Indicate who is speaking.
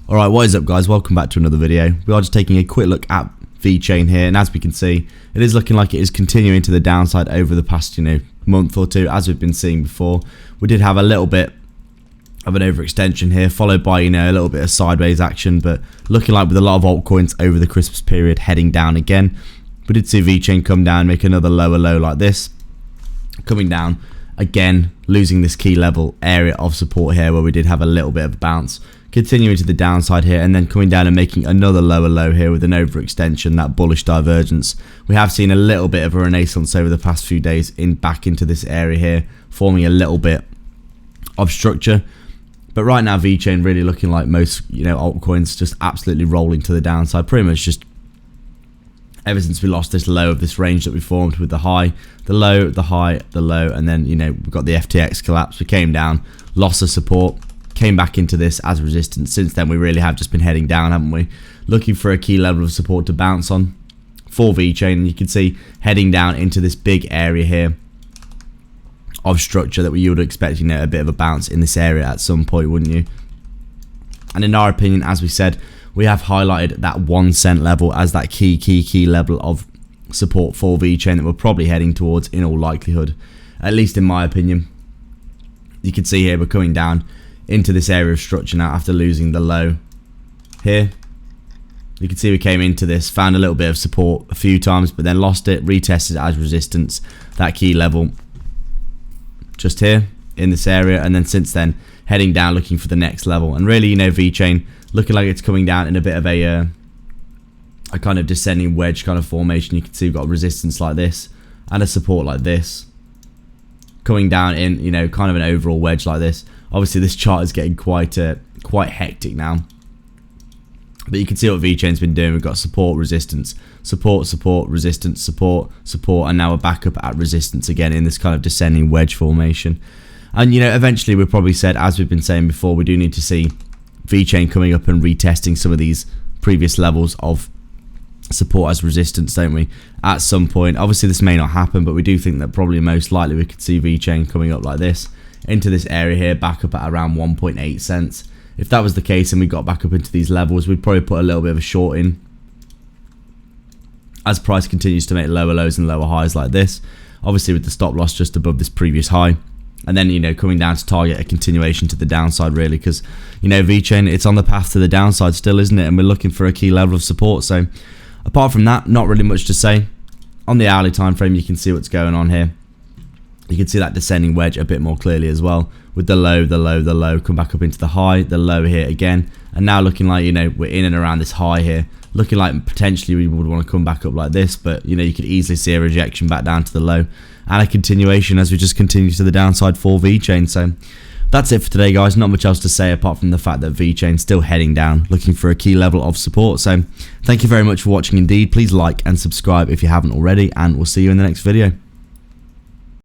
Speaker 1: Alright, what is up guys, welcome back to another video. We are just taking a quick look at Vechain here, and as we can see, it is looking like it is continuing to the downside over the past, month or two, as we've been seeing before. We did have a little bit of an overextension here, followed by, a little bit of sideways action, but looking like with a lot of altcoins over the Christmas period heading down again. We did see Vechain come down, make another lower low like this, coming down again, losing this key level area of support here where we did have a little bit of a bounce, continuing to the downside here, and then coming down and making another lower low here with an overextension, that bullish divergence. We have seen a little bit of a renaissance over the past few days back into this area here, forming a little bit of structure. But right now Vechain really looking like most altcoins, just absolutely rolling to the downside, pretty much just ever since we lost this low of this range that we formed with the high, the low, the high, the low, and then we've got the FTX collapse. We came down, lost the support, came back into this as resistance. Since then we really have just been heading down, haven't we? Looking for a key level of support to bounce on for Vechain, and you can see heading down into this big area here of structure that you would expect, a bit of a bounce in this area at some point, wouldn't you? And in our opinion, as we said, we have highlighted that 1 cent level as that key level of support for Vechain that we're probably heading towards in all likelihood, at least in my opinion. You can see here we're coming down into this area of structure now after losing the low here. You can see we came into this, found a little bit of support a few times, but then lost it, retested as resistance, that key level just here in this area, and then since then heading down looking for the next level. And really, Vechain looking like it's coming down in a bit of a kind of descending wedge kind of formation. You can see we've got resistance like this and a support like this, coming down in kind of an overall wedge like this. Obviously this chart is getting quite hectic now, but you can see what Vechain's been doing. We've got support, resistance, support, support, resistance, support, support, and now we're back up at resistance again in this kind of descending wedge formation. And eventually, we probably said, as we've been saying before, we do need to see Vechain coming up and retesting some of these previous levels of support as resistance, don't we, at some point. Obviously this may not happen, but we do think that probably most likely we could see Vechain coming up like this into this area here, back up at around 1.8 cents. If that was the case and we got back up into these levels, we'd probably put a little bit of a short in as price continues to make lower lows and lower highs like this, obviously with the stop loss just above this previous high. And then, coming down to target a continuation to the downside, really, because, Vechain, it's on the path to the downside still, isn't it? And we're looking for a key level of support. So, apart from that, not really much to say. On the hourly time frame, you can see what's going on here. You can see that descending wedge a bit more clearly as well, with the low, the low, the low, come back up into the high, the low here again. And now looking like, we're in and around this high here. Looking like potentially we would want to come back up like this, but, you could easily see a rejection back down to the low, and a continuation as we just continue to the downside for Vechain. So that's it for today, guys. Not much else to say apart from the fact that Vechain's still heading down, looking for a key level of support. So thank you very much for watching indeed. Please like and subscribe if you haven't already, and we'll see you in the next video.